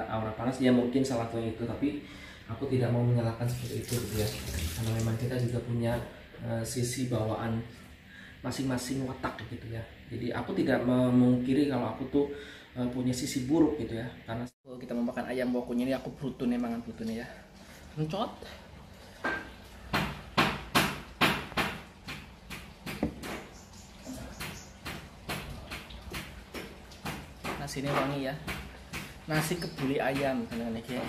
aura panas ya, mungkin salah satunya itu, tapi aku tidak mau menyalahkan seperti itu gitu ya, karena memang kita juga punya sisi bawaan masing-masing watak gitu ya. Jadi aku tidak memungkiri kalau aku tuh punya sisi buruk gitu ya, karena kita mau makan ayam bokunya ini aku brutune mangan brutune ya, rencot. Nasi ini wangi ya, nasi kebuli ayam kan kayak.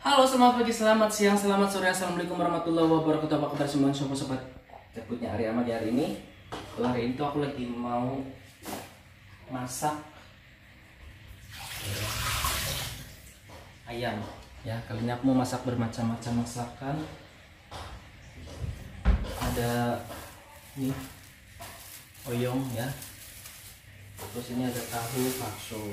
Halo, selamat pagi, selamat siang, selamat sore, assalamualaikum warahmatullahi wabarakatuh. Apa kabar semua sobat-sobat terkutnya Ari Ahmad di hari ini? Hari ini tuh aku lagi mau masak ayam ya. Kali ini aku mau masak bermacam-macam masakan. Ada ini oyong ya, terus ini ada tahu bakso.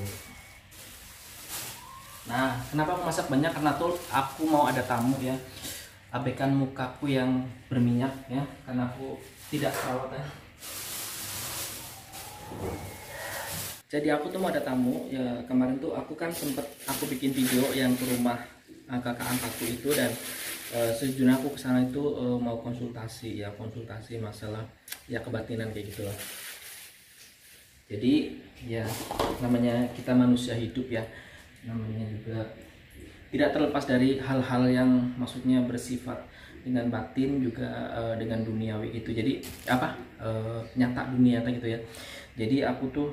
Nah, kenapa aku masak banyak? Karena tuh aku mau ada tamu ya. Abaikan mukaku yang berminyak ya, karena aku tidak perawatan. Jadi aku tuh mau ada tamu ya. Kemarin tuh aku kan sempet aku bikin video yang ke rumah kakak angkatku itu, dan sejujurnya aku kesana itu mau konsultasi ya, konsultasi masalah ya kebatinan kayak gitu lah. Jadi ya namanya kita manusia hidup ya, namanya juga tidak terlepas dari hal-hal yang maksudnya bersifat dengan batin juga dengan duniawi gitu. Jadi apa nyata dunia gitu ya. Jadi aku tuh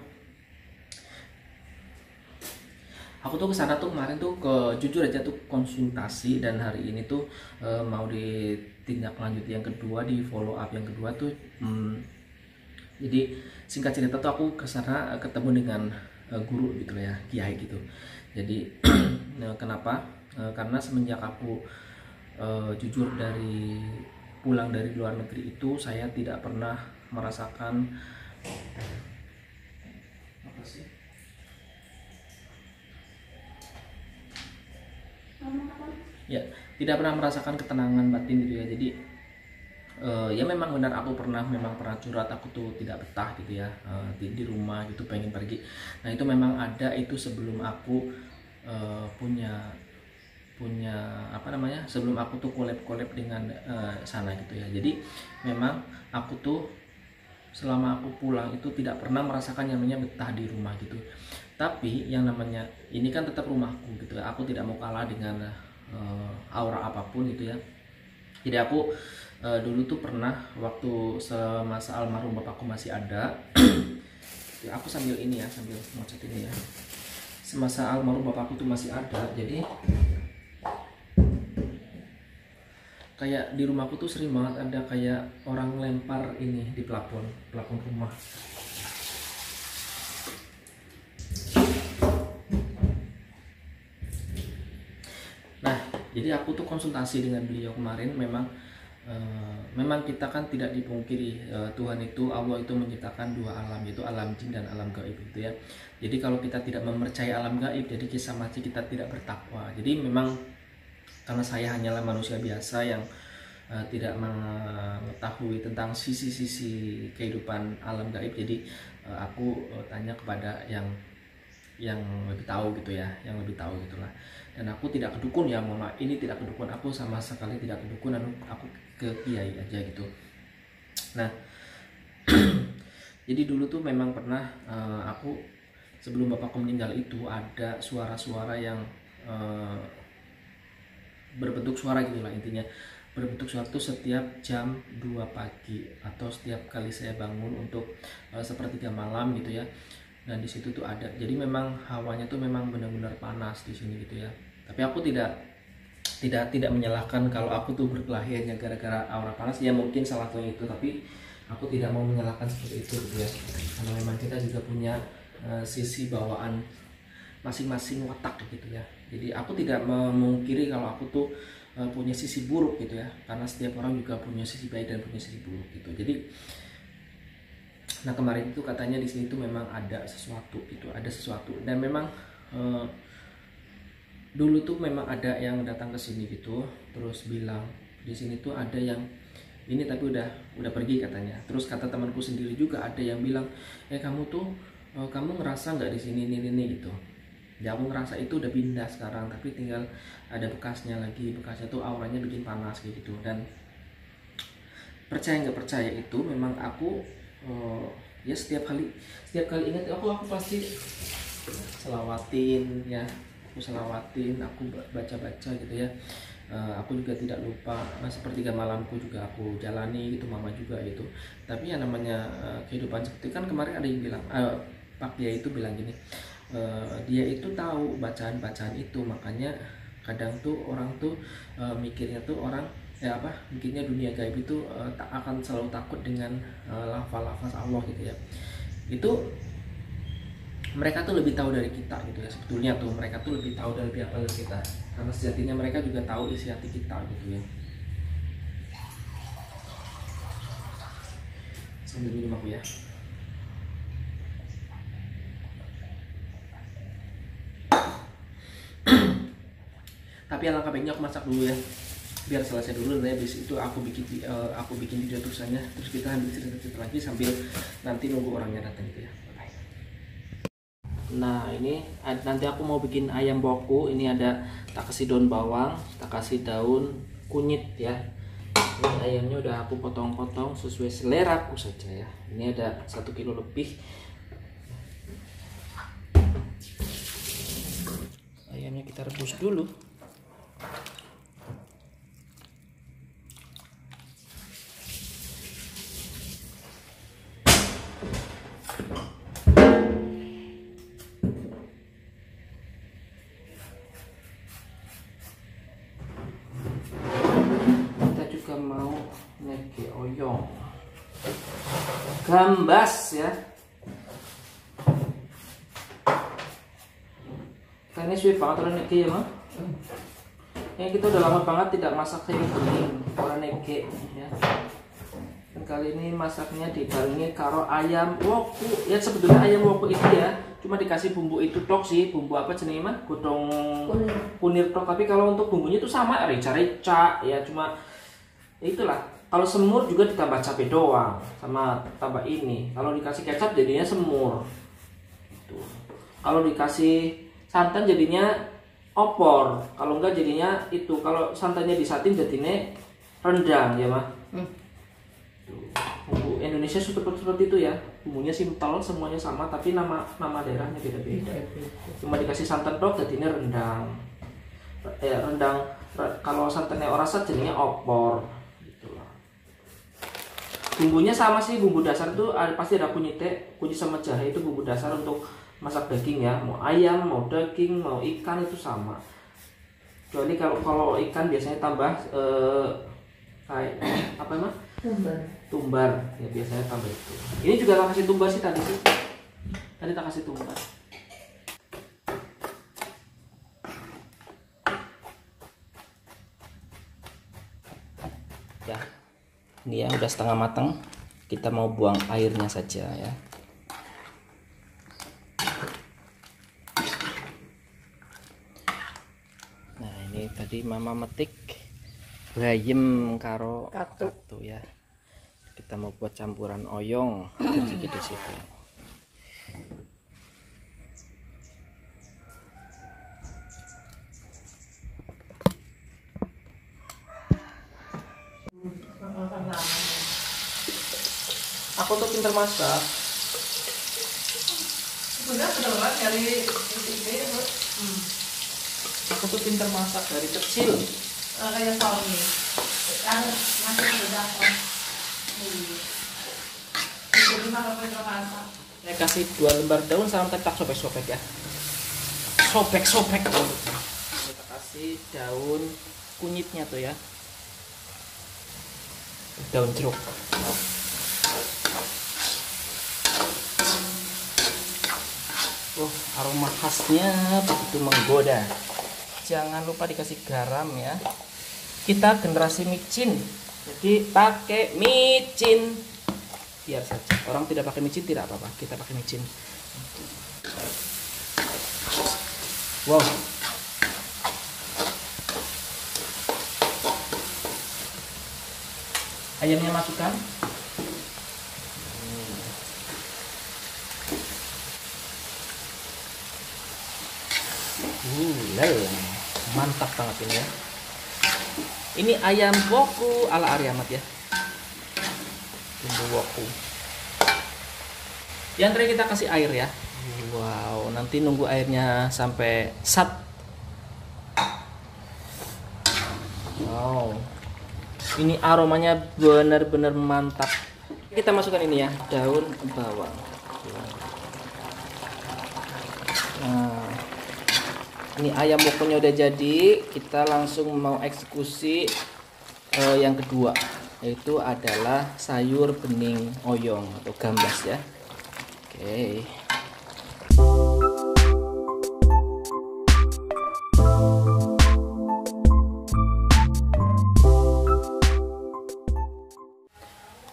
kesana tuh kemarin tuh jujur aja tuh konsultasi, dan hari ini tuh mau ditindak lanjut yang kedua, di follow up yang kedua tuh. Jadi singkat cerita tuh aku kesana ketemu dengan guru gitu ya, kiai gitu. Jadi kenapa? Karena semenjak aku jujur pulang dari luar negeri itu, saya tidak pernah merasakan apa sih? Ya, tidak pernah merasakan ketenangan batin gitu ya. Jadi ya memang benar, aku memang pernah curhat, aku tuh tidak betah gitu ya di rumah gitu, pengen pergi. Nah itu memang ada itu sebelum aku punya apa namanya, sebelum aku tuh collab dengan sana gitu ya. Jadi memang aku tuh selama aku pulang itu tidak pernah merasakan yang namanya betah di rumah gitu. Tapi yang namanya ini kan tetap rumahku gitu ya, aku tidak mau kalah dengan aura apapun gitu ya. Jadi aku dulu tuh pernah waktu semasa almarhum bapakku masih ada ya, aku sambil ini ya, sambil ngocet ini ya, semasa almarhum bapakku tuh masih ada. Jadi kayak di rumahku tuh sering banget ada kayak orang lempar ini di plafon rumah. Nah jadi aku tuh konsultasi dengan beliau kemarin. Memang kita kan tidak dipungkiri Tuhan itu, Allah itu menciptakan dua alam, yaitu alam jin dan alam gaib gitu ya. Jadi kalau kita tidak mempercayai alam gaib, jadi kisah mati kita tidak bertakwa. Jadi memang karena saya hanyalah manusia biasa yang tidak mengetahui tentang sisi-sisi kehidupan alam gaib, jadi aku tanya kepada yang lebih tahu gitu ya, yang lebih tahu gitulah. Dan aku tidak kedukun ya, mohon maaf, ini tidak kedukun, aku sama sekali tidak kedukun, dan aku ke kiai aja gitu. Nah jadi dulu tuh memang pernah aku sebelum bapakku meninggal itu ada suara-suara yang berbentuk suara gitulah, intinya berbentuk suara tuh setiap jam 2 pagi atau setiap kali saya bangun untuk sepertiga malam gitu ya. Dan di situ tuh ada, jadi memang hawanya tuh memang benar-benar panas di sini gitu ya. Tapi aku tidak menyalahkan kalau aku tuh berkelahi hanya gara-gara aura panas ya, mungkin salah satunya itu, tapi aku tidak mau menyalahkan seperti itu gitu ya, karena memang kita juga punya sisi bawaan masing-masing watak gitu ya. Jadi aku tidak memungkiri kalau aku tuh punya sisi buruk gitu ya, karena setiap orang juga punya sisi baik dan punya sisi buruk gitu. Jadi nah kemarin itu katanya di sini tuh memang ada sesuatu, itu ada sesuatu, dan memang dulu tuh memang ada yang datang ke sini gitu, terus bilang di sini tuh ada yang ini tapi udah pergi katanya. Terus kata temanku sendiri juga ada yang bilang, kamu tuh kamu ngerasa nggak di sini ini gitu. Ya aku ngerasa itu udah pindah sekarang, tapi tinggal ada bekasnya lagi. Bekasnya tuh auranya bikin panas kayak gitu. Dan percaya nggak percaya itu memang aku ya setiap kali ingat aku pasti selawatin ya, aku baca gitu ya. Aku juga tidak lupa sepertiga malamku juga aku jalani gitu, mama juga gitu. Tapi yang namanya kehidupan seperti kan kemarin ada yang bilang Pak dia itu bilang gini, dia itu tahu bacaan itu, makanya kadang tuh orang tuh mikirnya tuh orang mikirnya dunia gaib itu tak akan selalu takut dengan lafaz-lafaz Allah gitu ya. Itu mereka tuh lebih tahu dari kita gitu ya, sebetulnya tuh mereka tuh lebih tahu dari kita, karena sejatinya mereka juga tahu isi hati kita gitu ya. Sambil minum aku ya. Tapi alangkah baiknya aku masak dulu ya, biar selesai dulu, dan habis itu aku bikin video tulisannya, terus kita ambil cerita lagi sambil nanti nunggu orangnya datang gitu ya. Bye. Nah ini nanti aku mau bikin ayam boku. Ini ada tak kasih daun bawang, tak kasih daun kunyit ya. Ini ayamnya udah aku potong-potong sesuai selera aku saja ya. Ini ada 1 kilo lebih. Ayamnya kita rebus dulu. Kita juga mau nege oyong, gambas ya. Kayaknya suwe banget orang nege ya mah. Kita udah lama banget tidak masak sayur bening orang nege ya. Dan kali ini masaknya dibarengi karo ayam woku ya. Sebetulnya ayam woku itu ya cuma dikasih bumbu itu tok sih, bumbu apa jenisnya mah, godong kunir tok. Tapi kalau untuk bumbunya itu sama, rica ya, cuma ya itulah. Kalau semur juga ditambah cabai doang sama tambah ini. Kalau dikasih kecap jadinya semur gitu. Kalau dikasih santan jadinya opor, kalau enggak jadinya itu. Kalau santannya disating jadinya rendang ya mah. Bumbu Indonesia seperti itu ya, bumbunya simpel, semuanya sama, tapi nama daerahnya beda-beda. Cuma dikasih santan dok jadinya rendang. Rendang kalau santannya orasat jadinya opor gitu lah. Bumbunya sama sih, bumbu dasar itu pasti ada kunyit sama jahe, itu bumbu dasar untuk masak daging ya. Mau ayam, mau daging, mau ikan itu sama. Kecuali kalau ikan biasanya tambah kayak apa emang? Tumbar ya, biasanya tambah itu. Ini juga tak kasih tumbar sih tadi tak kasih tumbar. Ya ini ya udah setengah matang, kita mau buang airnya saja ya. Nah ini tadi mama metik bayem karo katu ya. Kita mau buat campuran oyong sedikit di situ. Aku tuh pinter masak. Aku tuh pinter masak dari kecil. Kayak Sony kan masih sudah jadi malah masak. Saya kasih 2 lembar daun sama tak sobek-sobek ya. Sobek. Kita kasih daun kunyitnya tuh ya. Daun jeruk. Aroma khasnya begitu menggoda. jangan lupa dikasih garam ya. Kita generasi micin, jadi pakai micin biar saja. Orang tidak pakai micin tidak apa-apa, kita pakai micin. Wow. Ayamnya masukkan. Mantap banget ini ya. Ini ayam woku ala Aryamat ya. Bumbu woku. Yang terakhir kita kasih air ya. Wow, nanti nunggu airnya sampai sat. Wow. Ini aromanya benar-benar mantap. Kita masukkan ini ya, daun bawang. Nah, ini ayam wokunya udah jadi. Kita langsung mau eksekusi yang kedua, yaitu adalah sayur bening oyong atau gambas ya. Oke.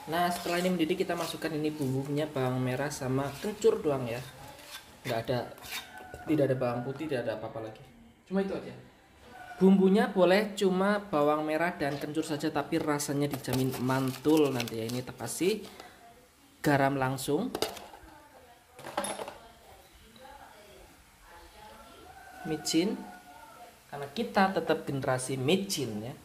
Nah, setelah ini mendidih kita masukkan ini bumbunya, bawang merah sama kencur doang ya. Tidak ada bawang putih, tidak ada apa-apa lagi. Cuma itu aja. Bumbunya boleh cuma bawang merah dan kencur saja, tapi rasanya dijamin mantul nanti ya. Ini kita kasih garam langsung. Micin, karena kita tetap generasi micin ya.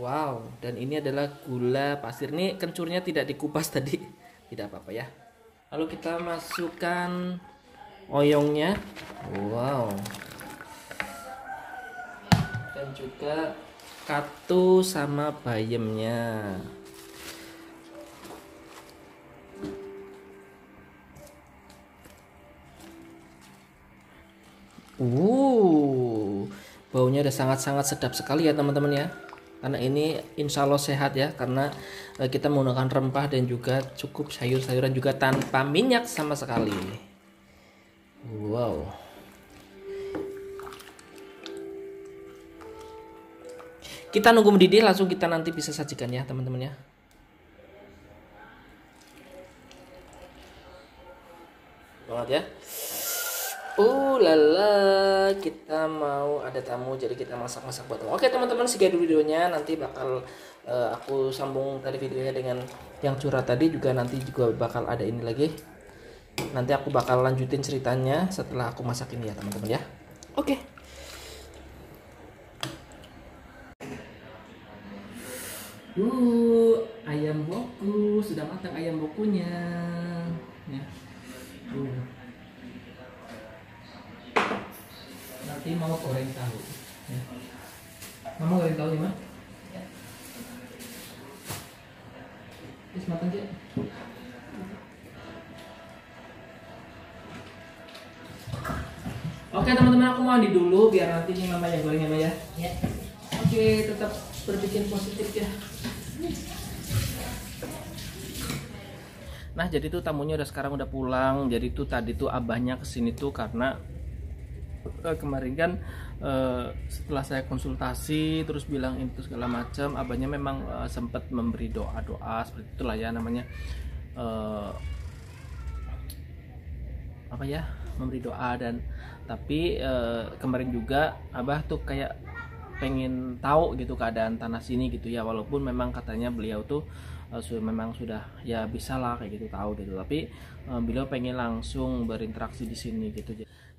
Wow, dan ini adalah gula pasir. Ini kencurnya tidak dikupas tadi, tidak apa-apa ya. Lalu kita masukkan oyongnya. Wow. Dan juga katu sama bayamnya. Baunya udah sangat-sangat sedap sekali ya teman-teman ya. Karena ini insya Allah sehat ya, karena kita menggunakan rempah dan juga cukup sayur-sayuran juga tanpa minyak sama sekali. Wow. Kita nunggu mendidih, langsung kita nanti bisa sajikan ya teman-teman ya. Banget ya. Lala, kita mau ada tamu, jadi kita masak-masak buat tamu. Oke teman-teman, sekian dulu videonya. Nanti bakal aku sambung tadi videonya dengan yang curhat tadi, juga nanti juga bakal ada ini lagi. Nanti aku bakal lanjutin ceritanya setelah aku masak ini ya teman-teman ya. Oke. Ayam woku sudah matang, ayam wokunya. Ya. Nanti mau goreng tahu ya. Mama goreng tahu gimana? Ya. Terus matang aja. Oke teman-teman, aku mandi dulu biar nanti ini mama yang goreng ya. Ya. Oke, tetap berpikir positif ya. Nah, jadi tuh tamunya sekarang udah pulang. Jadi tuh tadi tuh abahnya kesini tuh karena kemarin kan setelah saya konsultasi terus bilang itu segala macam, abahnya memang sempat memberi doa-doa seperti itulah ya namanya, apa ya, memberi doa. Dan tapi kemarin juga abah tuh kayak pengen tahu gitu keadaan tanah sini gitu ya, walaupun memang katanya beliau tuh memang sudah ya bisa lah kayak gitu tahu gitu, tapi beliau pengen langsung berinteraksi di sini gitu.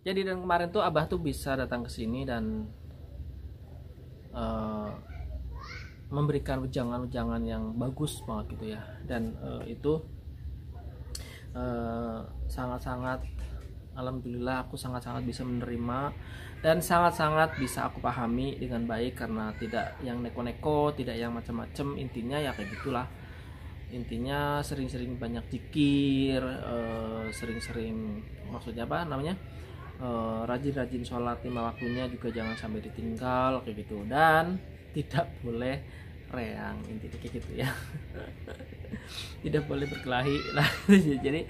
Jadi dan kemarin tuh abah tuh bisa datang ke sini dan memberikan wejangan-wejangan yang bagus banget gitu ya. Dan itu sangat-sangat, alhamdulillah aku sangat-sangat bisa menerima dan sangat-sangat bisa aku pahami dengan baik, karena tidak yang neko-neko, tidak yang macam-macam. Intinya ya kayak gitulah. Intinya sering-sering banyak zikir, sering-sering, maksudnya apa namanya, rajin-rajin sholat 5 waktunya juga jangan sampai ditinggal kayak gitu, dan tidak boleh reang, intinya kayak gitu ya. Tidak boleh berkelahi lah. Jadi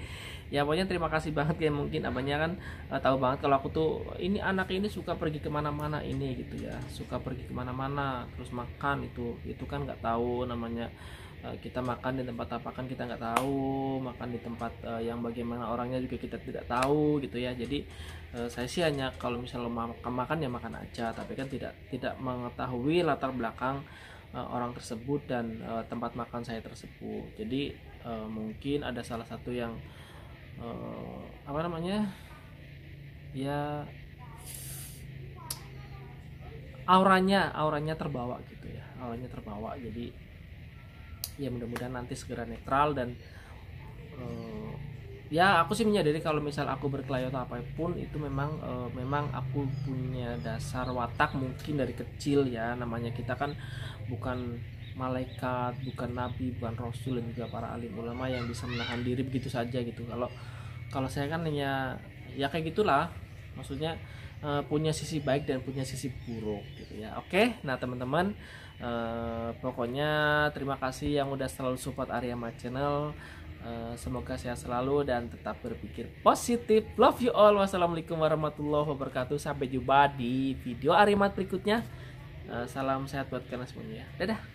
Ya pokoknya terima kasih banget ya, mungkin abahnya kan tahu banget kalau aku tuh ini anak ini suka pergi kemana-mana ini gitu ya, suka pergi kemana-mana terus makan itu kan nggak tahu namanya. Kita makan di tempat apa kan kita nggak tahu, makan di tempat yang bagaimana orangnya juga kita tidak tahu gitu ya. Jadi saya sih hanya kalau misalnya makan ya makan aja, tapi kan tidak mengetahui latar belakang orang tersebut dan tempat makan saya tersebut. Jadi mungkin ada salah satu yang apa namanya ya, auranya terbawa gitu ya, auranya terbawa. Jadi ya mudah-mudahan nanti segera netral dan ya aku sih menyadari kalau misal aku berkelahi atau apapun itu memang aku punya dasar watak mungkin dari kecil ya, namanya kita kan bukan malaikat, bukan nabi, bukan rasul dan juga para alim ulama yang bisa menahan diri begitu saja gitu. Kalau saya kan hanya ya kayak gitulah, maksudnya punya sisi baik dan punya sisi buruk gitu ya. Oke, nah teman-teman, pokoknya terima kasih yang udah selalu support Aryamat Channel. Semoga sehat selalu dan tetap berpikir positif. Love you all. Wassalamualaikum warahmatullahi wabarakatuh. Sampai jumpa di video Aryamat berikutnya. Salam sehat buat kalian semuanya. Dadah.